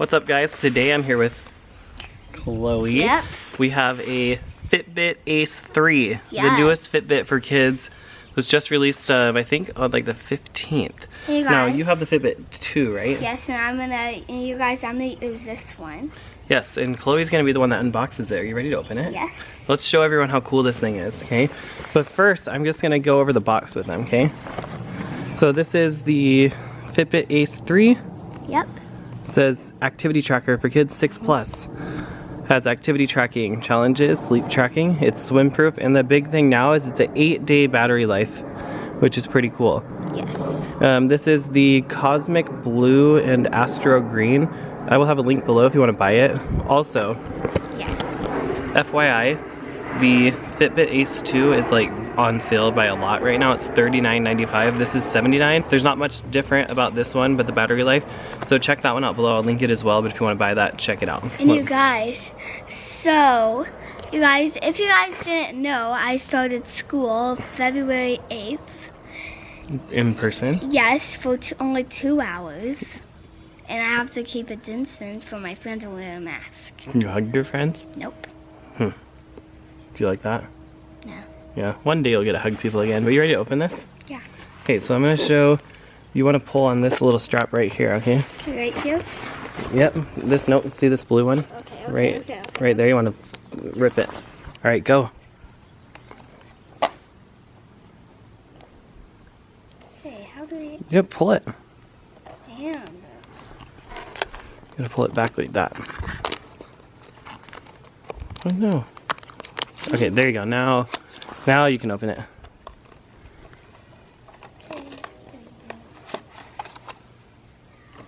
What's up, guys? Today I'm here with Chloe. Yep. We have a Fitbit Ace 3. Yes. The newest Fitbit for kids. Was just released, I think, on like the 15th. Hey guys. Now, you have the Fitbit 2, right? Yes, and I'm gonna use this one. Yes, and Chloe's gonna be the one that unboxes it. Are you ready to open it? Yes. Let's show everyone how cool this thing is, okay? But first, I'm just gonna go over the box with them, okay? So this is the Fitbit Ace 3. Yep. It says activity tracker for kids 6+. Has activity tracking challenges, sleep tracking, it's swim proof, and the big thing now is it's an 8-day battery life, which is pretty cool. Yes. This is the Cosmic Blue and Astro Green. I will have a link below if you want to buy it. Also, Yes. FYI, the Fitbit Ace 2 is like on sale by a lot right now. It's $39.95. This is $79. There's not much different about this one but the battery life. So check that one out below. I'll link it as well, but if you want to buy that, check it out. And you guys, if you guys didn't know, I started school February 8th. In person? Yes, for only 2 hours. And I have to keep a distance from my friends and wear a mask. Can you hug your friends? Nope. Do you like that? No. Yeah, one day you'll get to hug people again. But you ready to open this? Yeah. Okay, so I'm going to show, you want to pull on this little strap right here, okay? Right here? Yep, this note, see this blue one? Okay. Right there, you want to rip it. All right, go. Hey, how do we... You pull it. Damn. You gotta pull it back like that. Oh no. Okay, there you go. Now you can open it.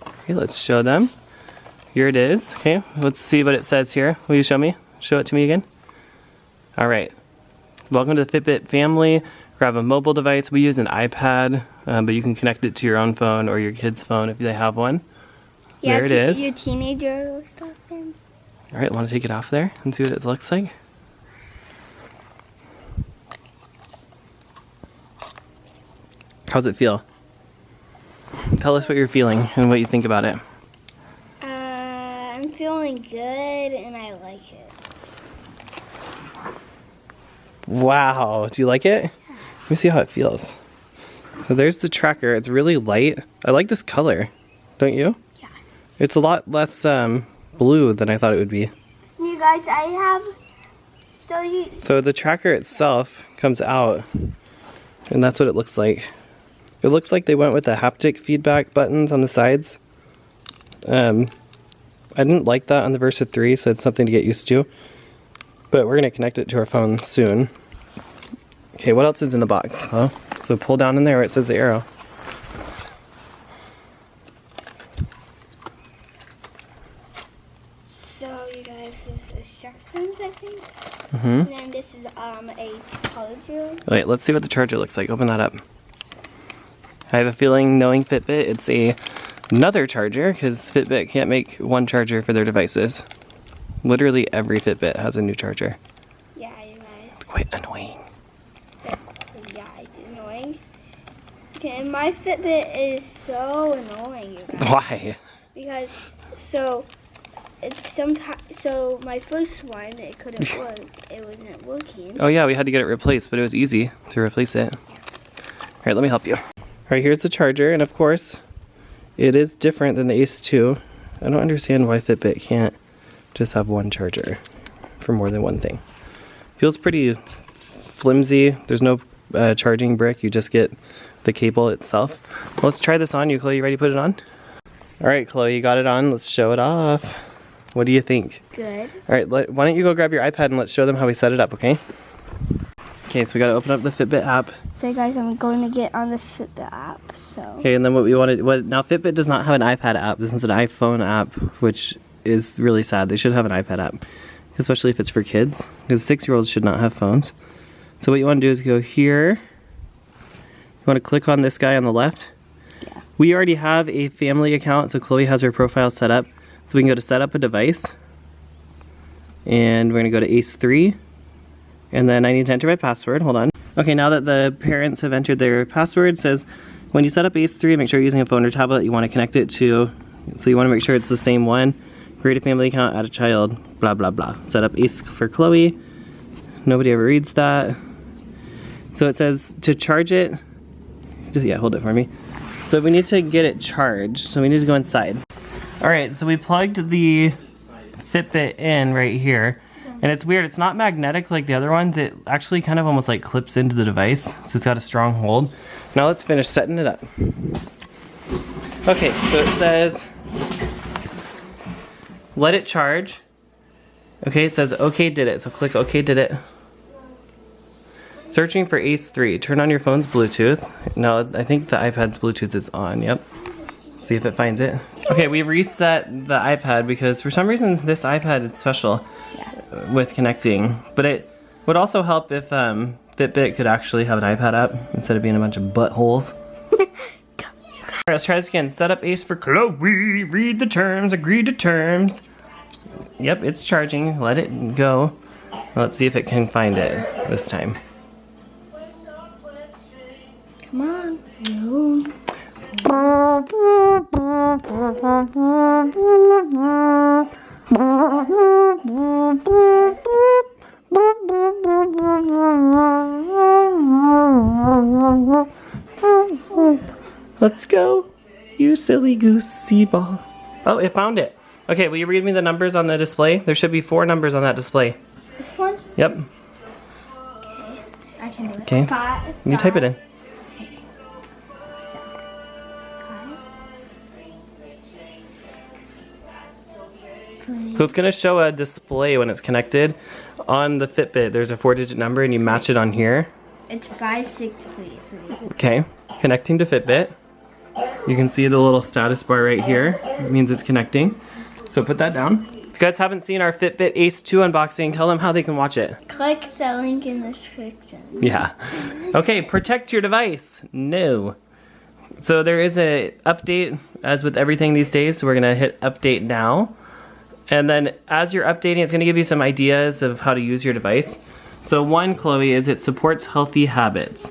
Okay, let's show them. Here it is. Okay, let's see what it says here. Will you show me? Show it to me again. All right. So welcome to the Fitbit family. Grab a mobile device. We use an iPad, but you can connect it to your own phone or your kid's phone if they have one. Yeah, there it is. Your teenager stuff in. All right, want to take it off there and see what it looks like? How's it feel? Tell us what you're feeling and what you think about it. I'm feeling good and I like it. Wow, do you like it? Yeah. Let me see how it feels. So there's the tracker. It's really light. I like this color, don't you? Yeah. It's a lot less blue than I thought it would be. You guys, I have... So the tracker itself comes out, and that's what it looks like. It looks like they went with the haptic feedback buttons on the sides. I didn't like that on the Versa 3, so it's something to get used to. But we're going to connect it to our phone soon. Okay, what else is in the box? Oh, so pull down in there where it says the arrow. So you guys, this is instructions, I think. Mm-hmm. And then this is a charger. Wait, let's see what the charger looks like. Open that up. I have a feeling, knowing Fitbit, it's another charger, because Fitbit can't make one charger for their devices. Literally every Fitbit has a new charger. Yeah, you guys. It's quite annoying. Yeah, it's annoying. Okay, and my Fitbit is so annoying, you guys. Why? Because so my first one, it couldn't work. It wasn't working. Oh yeah, we had to get it replaced, but it was easy to replace it. All right, let me help you. All right, here's the charger, and of course, it is different than the Ace 2. I don't understand why Fitbit can't just have one charger for more than one thing. Feels pretty flimsy. There's no charging brick. You just get the cable itself. Well, let's try this on you, Chloe. You ready to put it on? All right, Chloe, you got it on. Let's show it off. What do you think? Good. All right, why don't you go grab your iPad and let's show them how we set it up, okay? Okay, so we got to open up the Fitbit app. So guys, I'm going to get on the Fitbit app, so. Okay, and then what we wanted, now Fitbit does not have an iPad app. This is an iPhone app, which is really sad. They should have an iPad app, especially if it's for kids, because 6-year-olds should not have phones. So what you want to do is go here. You want to click on this guy on the left. Yeah. We already have a family account, so Chloe has her profile set up. So we can go to set up a device, and we're going to go to Ace 3, and then I need to enter my password. Hold on. Okay, now that the parents have entered their password, it says when you set up Ace 3, make sure you're using a phone or tablet. You want to connect it to So you want to make sure it's the same one. Create a family account, add a child, blah, blah, blah. Set up Ace for Chloe. Nobody ever reads that. So it says to charge it, yeah, hold it for me. So we need to get it charged, so we need to go inside. All right, so we plugged the Fitbit in right here. And it's weird, it's not magnetic like the other ones. It actually kind of almost like clips into the device. So it's got a strong hold. Now let's finish setting it up. Okay, so it says, let it charge. Okay, it says, okay, did it. So click okay, did it. Searching for Ace 3. Turn on your phone's Bluetooth. No, I think the iPad's Bluetooth is on, yep. See if it finds it. Okay, we reset the iPad because for some reason this iPad is special with connecting. But it would also help if Fitbit could actually have an iPad app instead of being a bunch of buttholes. Alright, let's try this again. Set up Ace for Chloe. Read the terms, agree to terms. Yep, it's charging. Let it go. Let's see if it can find it this time. Come on. No. Let's go, you silly goosey ball. Oh, it found it. Okay, will you read me the numbers on the display? There should be 4 numbers on that display. This one? Yep. Okay, I can do it. Okay, you type it in. So it's going to show a display when it's connected. On the Fitbit, there's a 4-digit number and you match it on here. It's 563. Okay, connecting to Fitbit. You can see the little status bar right here. It means it's connecting. So put that down. If you guys haven't seen our Fitbit Ace 2 unboxing, tell them how they can watch it. Click the link in the description. Yeah. Okay, protect your device. No. So there is a update, as with everything these days, so we're going to hit update now. And then as you're updating, it's going to give you some ideas of how to use your device. So one, Chloe, is it supports healthy habits.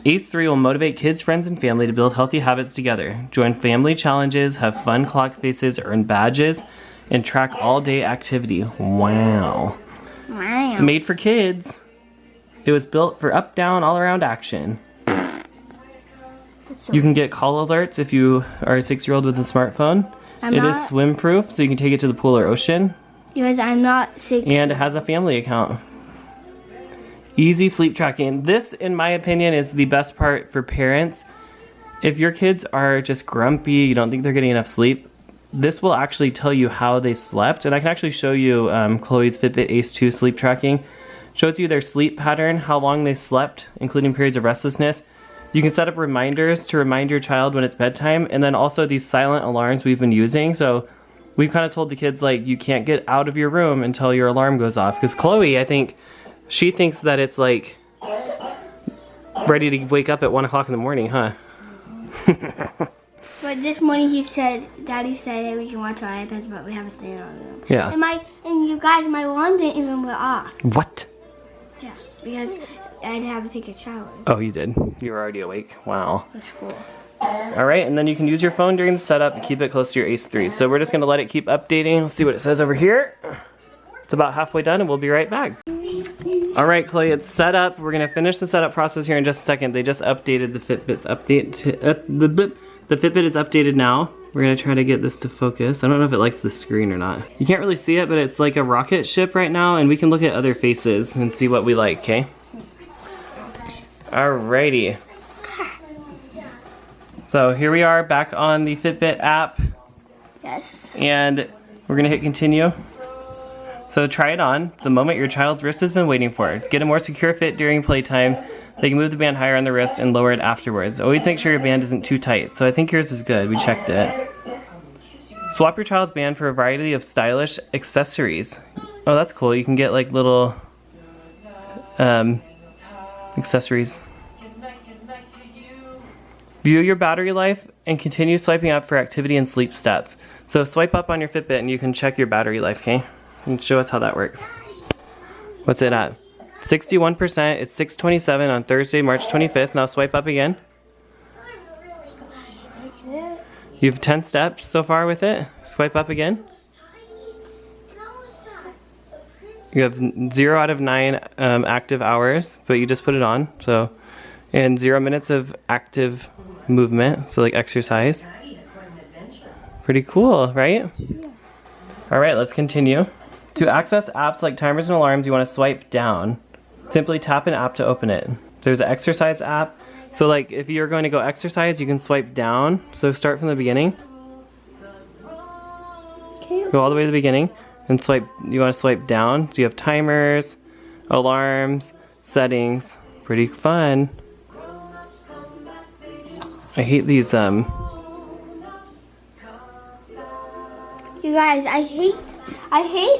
Ace 3 will motivate kids, friends, and family to build healthy habits together. Join family challenges, have fun clock faces, earn badges, and track all-day activity. Wow. Wow. It's made for kids. It was built for up-down, all-around action. You can get call alerts if you are a 6-year-old with a smartphone. It is swim-proof, so you can take it to the pool or ocean. Because I'm not 6. And it has a family account. Easy sleep tracking. This, in my opinion, is the best part for parents. If your kids are just grumpy, you don't think they're getting enough sleep, this will actually tell you how they slept. And I can actually show you Chloe's Fitbit Ace 2 sleep tracking. Shows you their sleep pattern, how long they slept, including periods of restlessness. You can set up reminders to remind your child when it's bedtime, and then also these silent alarms we've been using. So we've kind of told the kids, like, you can't get out of your room until your alarm goes off. Because Chloe, I think, she thinks that it's like ready to wake up at 1 o'clock in the morning, huh? But this morning Daddy said that we can watch our iPads, but we haven't stayed on them. Yeah. And you guys, my alarm didn't even go off. What? Yeah, because I'd have to take a shower. Oh, you did? You were already awake? Wow. For school. Alright, and then you can use your phone during the setup and keep it close to your Ace 3. So we're just going to let it keep updating. Let's see what it says over here. It's about halfway done and we'll be right back. Alright, Chloe, it's set up. We're going to finish the setup process here in just a second. They just updated the Fitbit's update to, the Fitbit is updated now. We're going to try to get this to focus. I don't know if it likes the screen or not. You can't really see it, but it's like a rocket ship right now, and we can look at other faces and see what we like, okay? Alrighty. So here we are back on the Fitbit app. Yes. And we're going to hit continue. So try it on the moment your child's wrist has been waiting for. Get a more secure fit during playtime. They can move the band higher on the wrist and lower it afterwards. Always make sure your band isn't too tight. So I think yours is good. We checked it. Swap your child's band for a variety of stylish accessories. Oh, that's cool. You can get like little accessories. View your battery life and continue swiping up for activity and sleep stats. So swipe up on your Fitbit and you can check your battery life, okay? And show us how that works. What's it at? 61%. It's 6:27 on Thursday, March 25th. Now swipe up again. You have 10 steps so far with it. Swipe up again. You have 0 out of 9 active hours, but you just put it on. So, and 0 minutes of active movement, so like exercise. Pretty cool, right? Yeah. All right, let's continue. To access apps like timers and alarms, you want to swipe down. Simply tap an app to open it. There's an exercise app. So like if you're going to go exercise, you can swipe down. So start from the beginning. Go all the way to the beginning and swipe. You want to swipe down. So you have timers, alarms, settings. Pretty fun. I hate these You guys, I hate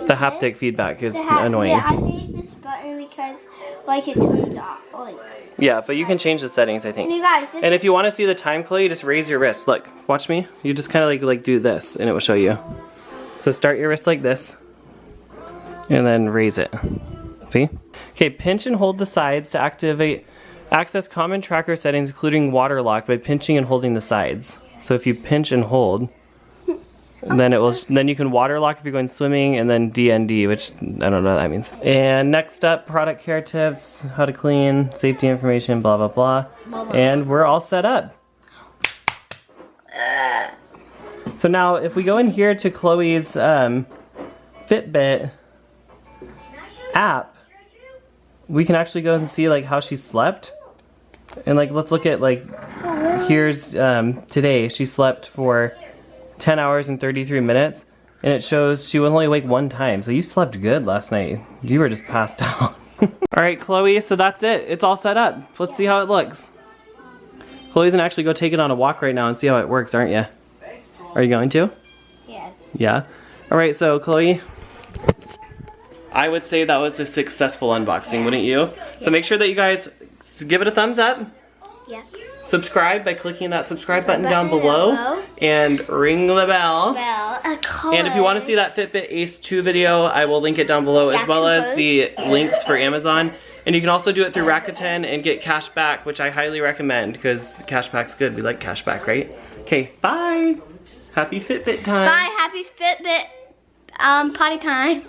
the haptic feedback is annoying. Yeah, I hate this button because like it turns off. Like, yeah, but you can change the settings, I think. you guys, and if you want to see the time, Chloe, just raise your wrist. Look, watch me. You just kind of like do this, and it will show you. So start your wrist like this, and then raise it. See? Okay, pinch and hold the sides to access common tracker settings, including water lock, by pinching and holding the sides. So if you pinch and hold, then it will. Then you can water lock if you're going swimming, and then DND, which I don't know what that means. And next up, product care tips, how to clean, safety information, blah blah blah. And we're all set up. So now, if we go in here to Chloe's Fitbit app, we can actually go and see like how she slept. And like, let's look at like, here's today. She slept for 10 hours and 33 minutes, and it shows she was only awake 1 time. So you slept good last night. You were just passed out. Alright, Chloe, so that's it. It's all set up. Let's see how it looks. Chloe's gonna actually go take it on a walk right now and see how it works, aren't you? Are you going to? Yes. Yeah? Alright, so Chloe, I would say that was a successful unboxing, wouldn't you? So make sure that you guys give it a thumbs up. Yeah. Subscribe by clicking that subscribe button down below and ring the bell. And if you want to see that Fitbit Ace 2 video, I will link it down below, as well as the links for Amazon. And you can also do it through Rakuten and get cash back, which I highly recommend because cash back's good. We like cash back, right? Okay, bye. Happy Fitbit time. Bye, happy Fitbit potty time.